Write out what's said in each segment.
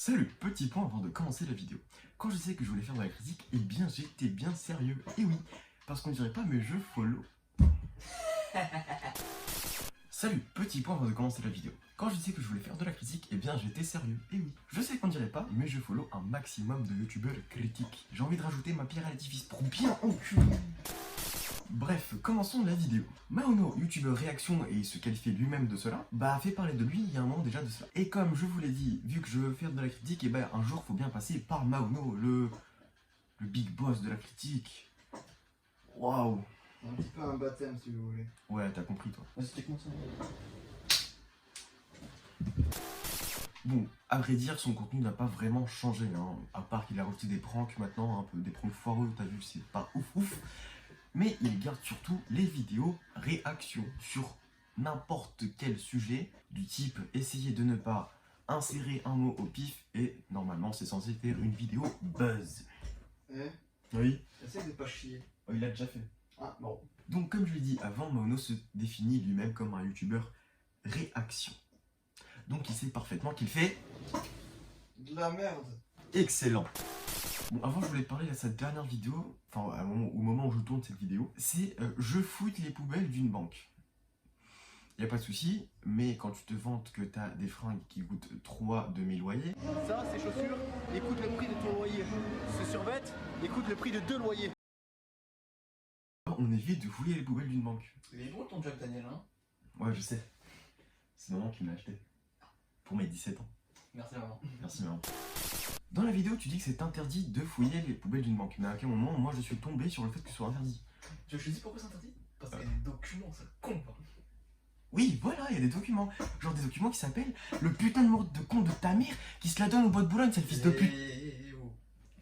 Salut, petit point avant de commencer la vidéo. Quand je sais que je voulais faire de la critique, eh bien j'étais bien sérieux. Et oui, parce qu'on dirait pas mais je follow. Salut, petit point avant de commencer la vidéo. Quand je disais que je voulais faire de la critique, eh bien j'étais sérieux. Et oui, je sais qu'on dirait pas, mais je follow un maximum de youtubeurs critiques. J'ai envie de rajouter ma pierre à l'édifice pour bien enculer. Bref, commençons la vidéo. Maono, youtubeur réaction et il se qualifie lui-même de cela, a fait parler de lui il y a un moment déjà de cela. Et comme je vous l'ai dit, vu que je veux faire de la critique, et un jour faut bien passer par Maono, le big boss de la critique. Waouh. Un petit peu un baptême si vous voulez. Ouais, t'as compris toi. Explique-moi ça. Bon, à vrai dire, son contenu n'a pas vraiment changé, hein, à part qu'il a rajouté des pranks maintenant, un peu des pranks foireux, t'as vu, c'est pas ouf. Mais il garde surtout les vidéos réactions sur n'importe quel sujet, du type essayer de ne pas insérer un mot au pif, et normalement c'est censé faire une vidéo buzz. Oui. Essaye de pas chier. Oh, il l'a déjà fait. Ah bon. Donc comme je l'ai dit avant, Maono se définit lui-même comme un youtubeur réaction. Donc il sait parfaitement qu'il fait de la merde. Excellent. Bon, avant je voulais te parler de sa dernière vidéo, enfin au moment où je tourne cette vidéo, c'est je fouille les poubelles d'une banque. Y a pas de souci, mais quand tu te vantes que t'as des fringues qui coûtent 3 de mes loyers... Ça, ces chaussures, écoute le prix de ton loyer. Ce survêt, écoute le prix de 2 loyers. On évite de fouiller les poubelles d'une banque. Il est bon ton Jack Daniel, hein? Ouais, je sais. C'est maman qui m'a acheté. Pour mes 17 ans. Merci maman. Merci maman. Dans la vidéo, tu dis que c'est interdit de fouiller les poubelles d'une banque. Mais à quel moment, moi, je suis tombé sur le fait que ce soit interdit? Tu veux que je te dise pourquoi c'est interdit? Parce qu'il y a des documents, ça compte. Oui, voilà, il y a des documents. Genre des documents qui s'appellent le putain de mot de con de ta mère qui se la donne au bois de Boulogne, c'est le fils de pute. Oh.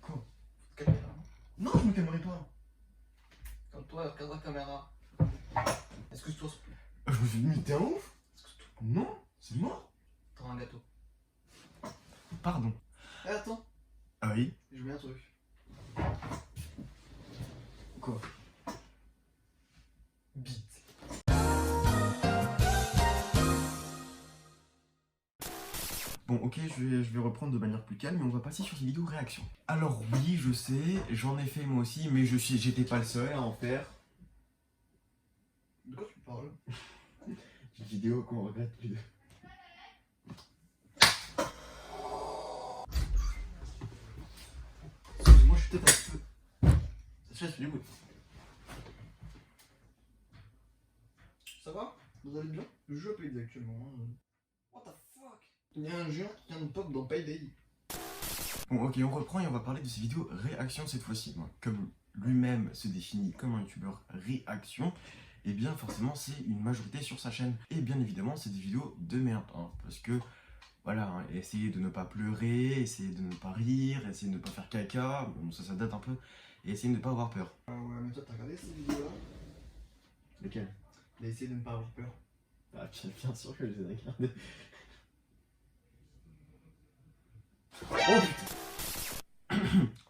Quoi? Caméra. Non, je me calmerai pas. Comme toi, regarde la caméra. Est-ce que toi, Je me suis dit, mais t'es un ouf? Non, c'est mort. t'as un gâteau? Pardon. Eh attends, Ah oui? j'ai oublié un truc. Quoi? Bite. Bon, ok, je vais reprendre de manière plus calme, mais on va passer sur ces vidéos réaction. Alors oui, je sais, j'en ai fait moi aussi, mais j'étais pas le seul à en faire. De quoi tu parles? Une vidéo qu'on regrette tous les deux. Excuse-moi, je suis peut-être un peu... Cette chaise fait du bruit. Ça va? Vous allez bien? Le jeu paye actuellement. Hein. What the fuck? Il y a un géant qui vient de pop dans Payday. Bon, ok, on reprend et on va parler de ces vidéos réaction cette fois-ci. Comme lui-même se définit comme un youtubeur réaction, et bien forcément c'est une majorité sur sa chaîne. Et bien évidemment c'est des vidéos de merde, hein, parce que voilà, hein, essayer de ne pas pleurer, essayer de ne pas rire, essayer de ne pas faire caca, bon ça date un peu, et essayer de ne pas avoir peur. Ah ouais, mais toi t'as regardé ces vidéos-là? Lesquelles? Il a essayé de ne pas avoir peur. Ah bien sûr que je les ai regardées. Oh putain.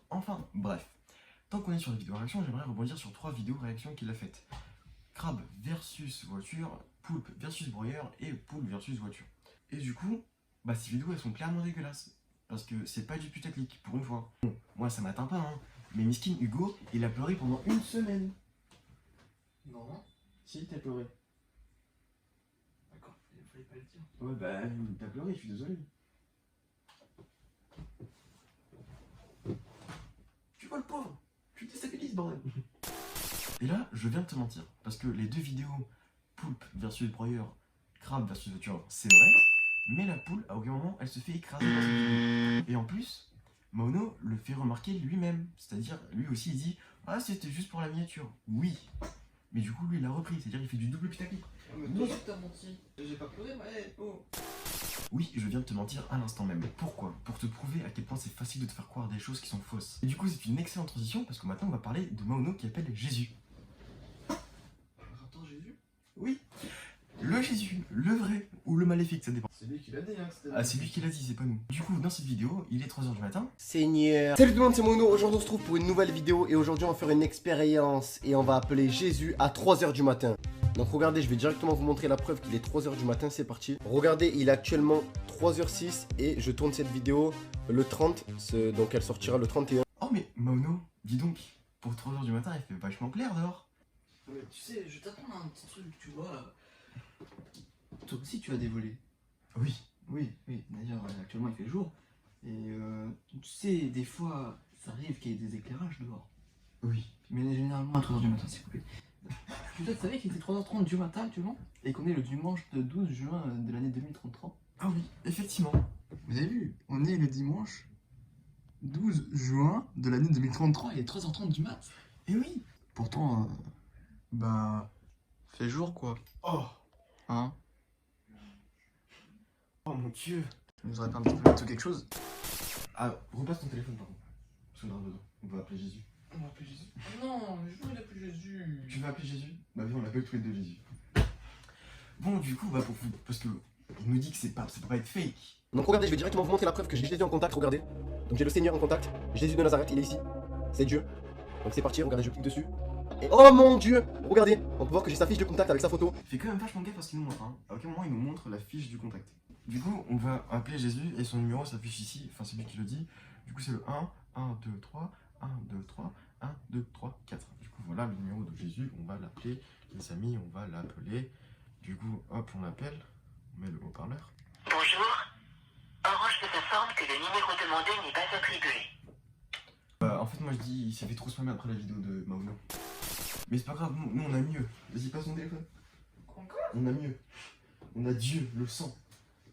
Enfin, bref. Tant qu'on est sur les vidéos réactions, j'aimerais rebondir sur 3 vidéos réactions qu'il a faites. Crabe versus voiture, poulpe versus broyeur et poule versus voiture. Et du coup, ces vidéos elles sont clairement dégueulasses. Parce que c'est pas du putaclic, pour une fois. Bon, moi ça m'atteint pas, hein. Mais Miskin Hugo, il a pleuré pendant 1 semaine. Non. Si, t'as pleuré. D'accord, il fallait pas le dire. Ouais, t'as pleuré, je suis désolé. Tu vois le pauvre, tu déstabilises, bordel. Et là, je viens de te mentir, parce que les 2 vidéos, poulpe versus broyeur, crabe versus voiture, c'est vrai, mais la poule, à aucun moment, elle se fait écraser dans cette vidéo. Et en plus, Maono le fait remarquer lui-même, c'est-à-dire, lui aussi, il dit « Ah, c'était juste pour la miniature. » Oui, mais du coup, lui, il a repris, c'est-à-dire, il fait du double putaclic. Mais toi aussi t'as menti. J'ai pas pleuré, mais oh. Oui, je viens de te mentir à l'instant même. Pourquoi? Pour te prouver à quel point c'est facile de te faire croire des choses qui sont fausses. Et du coup, c'est une excellente transition, parce que maintenant, on va parler de Maono qui appelle Jésus. Attends, Jésus? Oui, le Jésus, le vrai, ou le maléfique, ça dépend. C'est lui qui l'a dit, hein, que c'était... Ah, c'est lui qui l'a dit, c'est pas nous. Du coup, dans cette vidéo, il est 3 h du matin. Seigneur. Salut tout le monde, c'est Mono. Aujourd'hui, on se retrouve pour une nouvelle vidéo. Et aujourd'hui, on va faire une expérience. Et on va appeler Jésus à 3 h du matin. Donc regardez, je vais directement vous montrer la preuve qu'il est 3h du matin, c'est parti. Regardez, il est actuellement 3h06 et je tourne cette vidéo le 30, donc elle sortira le 31. Oh mais Maono, dis donc, pour 3h du matin, il fait vachement clair dehors. Mais tu sais, je t'apprends un petit truc, tu vois. Toi aussi, tu as des volets. Oui. Oui. D'ailleurs, actuellement, il fait jour. Et tu sais, des fois, ça arrive qu'il y ait des éclairages dehors. Oui. Mais généralement, à 3h du matin, c'est coupé. Tu savais qu'il était 3h30 du matin actuellement et qu'on est le dimanche de 12 juin de l'année 2033. Ah oui, effectivement. Vous avez vu, on est le dimanche 12 juin de l'année 2033, il est 3h30 du mat. Et oui. Pourtant, fait jour quoi. Oh. Hein? Oh mon dieu. Vous aurez pas un petit peu de quelque chose? Ah, repasse ton téléphone par contre. Parce qu'on aura besoin. On va appeler Jésus. On va appeler Jésus. Non, mais je veux l'appeler Jésus. Tu vas appeler Jésus? Bah viens, on l'appelle tous les deux Jésus. Bon, du coup, parce que il nous dit que ça peut pas être fake. Donc regardez, je vais directement vous montrer la preuve que j'ai Jésus en contact, regardez. Donc j'ai le Seigneur en contact, Jésus de Nazareth, il est ici. C'est Dieu. Donc c'est parti, regardez, je clique dessus. Et oh mon Dieu, regardez, on peut voir que j'ai sa fiche de contact avec sa photo. Fais quand même vachement gaffe parce qu'il nous montre. Hein. À aucun moment il nous montre la fiche du contact. Du coup, on va appeler Jésus et son numéro s'affiche ici. Enfin, c'est lui qui le dit. Du coup, c'est le 1, 2, 3, 1, 2, 3, 1, 2, 3, 4. Du coup, voilà le numéro de Jésus. On va l'appeler. Les amis, on va l'appeler. Du coup, hop, on l'appelle. On met le haut-parleur. Bonjour. Orange vous informe que le numéro demandé n'est pas attribué. En fait, moi je dis, il s'est fait trop spammer après la vidéo de Maono. Mais c'est pas grave, nous on a mieux. Vas-y, passe ton téléphone. Encore? On a mieux. On a Dieu, le sang.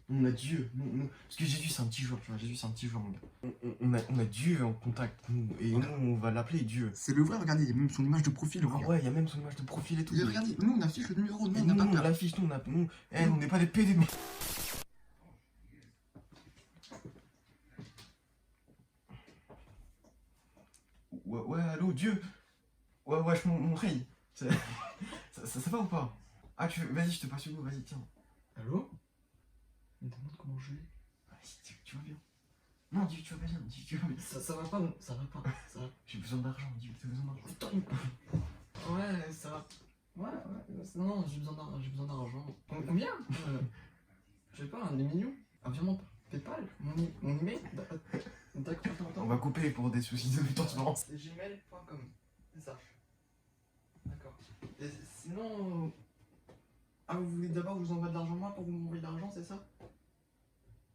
On a Dieu. Parce que Jésus c'est un petit joueur, tu vois. Jésus c'est un petit joueur, mon gars. On a Dieu en contact. Et nous, on va l'appeler Dieu. C'est le vrai, regardez, il y a même son image de profil. Ah ouais, il y a même son image de profil et tout. Regardez, nous on affiche le numéro, nous Et on n'a nous, pas on peur. l'affiche, on n'est pas des PD. Ouais, allô, Dieu. Ouais, wesh, mon rey. Ça va ou pas? Ah, vas-y, je te passe Hugo, vas-y, tiens. Allô? Il me demande comment je vais. Vas-y, tu vas bien. Non, dis tu vas bien, dis tu vas bien. Ça va pas, ça va pas. Ça va. J'ai besoin d'argent, dis t'as besoin d'argent. Putain. Ouais, ça va. Ouais, non, j'ai besoin d'argent. Combien? Je sais pas, des millions? Un virement PayPal? Mon email? D'accord, On va couper pour des soucis de transparence. C'est gmail.com, c'est ça. D'accord. Et sinon... Ah, vous voulez d'abord que je vous envoie de l'argent moi pour que vous m'envoyiez de l'argent, c'est ça?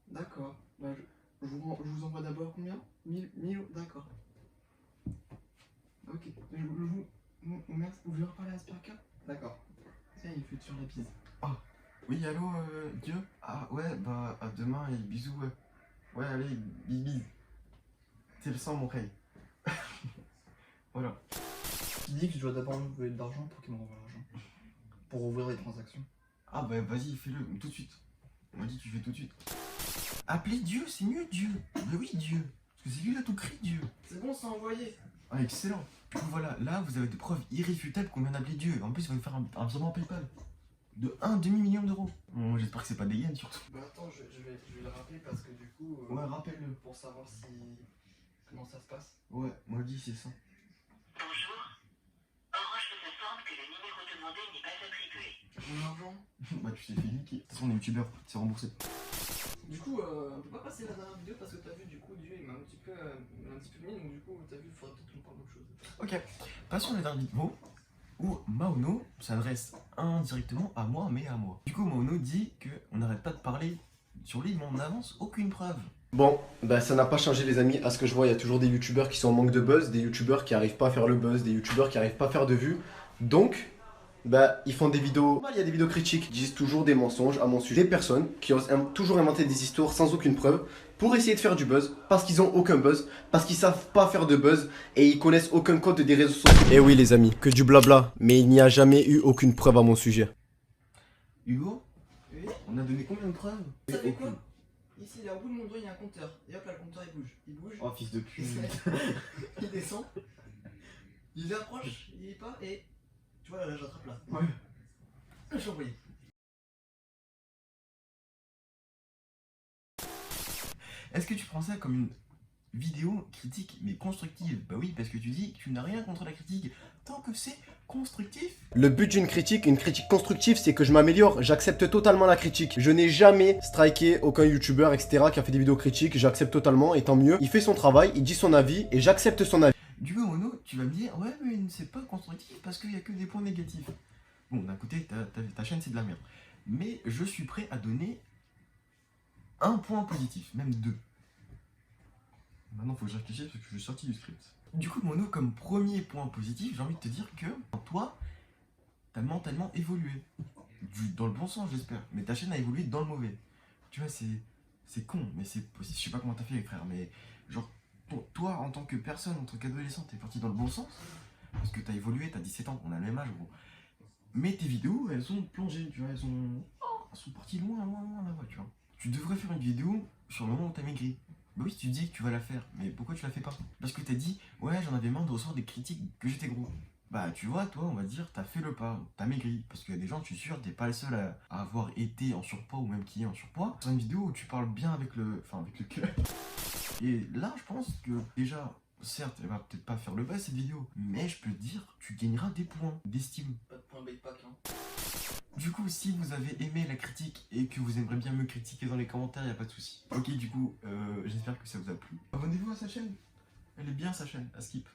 D'accord. Bah, je vous envoie d'abord combien? 1000, d'accord. Ok. Merci. Vous voulez reparler à Sparka? D'accord. Tiens, il fait sur la bise. Oui, allô, Dieu? Ah, ouais, bah, à demain et bisous, ouais. Ouais, allez, bis. C'est le sang, mon rey. Voilà. Il dit que je dois d'abord lui envoyer de l'argent pour qu'il m'envoie l'argent. Pour ouvrir les transactions. Ah, bah, vas-y, fais-le, tout de suite. On m'a dit que tu fais tout de suite. Appelez Dieu, c'est mieux, Dieu. Mais oui, Dieu. Parce que c'est lui, là, tout crie, Dieu. C'est bon, c'est envoyé. Ah, excellent. Du coup, voilà, là, vous avez des preuves irréfutables qu'on vient d'appeler Dieu. En plus, il va nous faire un virement PayPal de 1 demi-million d'euros. Bon, j'espère que c'est pas des yens, surtout. Bah attends, je vais le rappeler parce que du coup... Ouais, rappelle-le. Pour savoir si... Comment ça se passe. Ouais, moi, je dis, c'est ça. Bonjour. Orange vous informe que le numéro demandé n'est pas attribué. Mon argent. Bah, tu t'es fait niquer. De toute façon, on est youtubeur, c'est remboursé. Du coup, on peut pas passer la dernière vidéo parce que t'as vu, du coup, Dieu il m'a un petit peu mis, donc du coup, t'as vu, il faudrait peut-être qu'on parle d'autre chose. Ok, passons à la dernière vidéo où Maono s'adresse indirectement à moi, mais à moi. Du coup, Maono dit qu'on n'arrête pas de parler sur lui, mais on n'avance aucune preuve. Bon, bah ça n'a pas changé les amis, à ce que je vois il y a toujours des youtubeurs qui sont en manque de buzz, des youtubeurs qui arrivent pas à faire le buzz, des youtubeurs qui arrivent pas à faire de vues. Donc, bah ils font des vidéos, il y a des vidéos critiques, ils disent toujours des mensonges à mon sujet. Des personnes qui osent toujours inventer des histoires sans aucune preuve pour essayer de faire du buzz, parce qu'ils ont aucun buzz, parce qu'ils savent pas faire de buzz et ils connaissent aucun code des réseaux sociaux. Eh oui les amis, que du blabla, mais il n'y a jamais eu aucune preuve à mon sujet. Hugo, Oui. on a donné combien de preuves? Ça fait quoi? Ici, là, au bout de mon doigt, il y a un compteur. Et hop là, le compteur il bouge. Il bouge. Oh, fils de pute. Il descend. Il approche, il y est pas et. Tu vois là, j'attrape là. Ouais. J'ai envoyé. Est-ce que tu prends ça comme vidéo critique mais constructive. Bah oui, parce que tu dis que tu n'as rien contre la critique tant que c'est constructif. Le but d'une critique, une critique constructive, c'est que je m'améliore. J'accepte totalement la critique. Je n'ai jamais striké aucun youtubeur, etc. qui a fait des vidéos critiques. J'accepte totalement, et tant mieux. Il fait son travail, il dit son avis, et j'accepte son avis. Du coup, Mono, tu vas me dire, ouais, mais c'est pas constructif parce qu'il y a que des points négatifs. Bon, d'un côté, ta chaîne, c'est de la merde. Mais je suis prêt à donner un point positif, même deux. Maintenant, faut que je réfléchisse parce que je suis sorti du script. Du coup, Mono, comme premier point positif, j'ai envie de te dire que toi, t'as mentalement évolué. Dans le bon sens, j'espère. Mais ta chaîne a évolué dans le mauvais. Tu vois, c'est con, mais c'est possible. Je sais pas comment t'as fait, frère, mais genre, toi, en tant que personne, en tant qu'adolescent, t'es parti dans le bon sens. Parce que t'as évolué, t'as 17 ans, on a le même âge, gros. Mais tes vidéos, elles sont plongées, tu vois, elles sont parties loin là-bas, tu vois. Tu devrais faire une vidéo sur le moment où t'as maigri. Bah oui, tu dis que tu vas la faire, mais pourquoi tu la fais pas? Parce que t'as dit, ouais, j'en avais marre de recevoir des critiques que j'étais gros. Bah tu vois, toi, on va dire, t'as fait le pas, t'as maigri. Parce qu'il y a des gens, je suis sûr, t'es pas le seul à avoir été en surpoids ou même qui est en surpoids. C'est une vidéo où tu parles bien avec le cœur. Et là, je pense que déjà, certes, elle va peut-être pas faire le bas cette vidéo, mais je peux te dire, tu gagneras des points d'estime. Pas de point backpack, hein. Du coup, si vous avez aimé la critique et que vous aimeriez bien me critiquer dans les commentaires, y a pas de souci. Ok, du coup, j'espère que ça vous a plu. Abonnez-vous à sa chaîne. Elle est bien sa chaîne, à skip.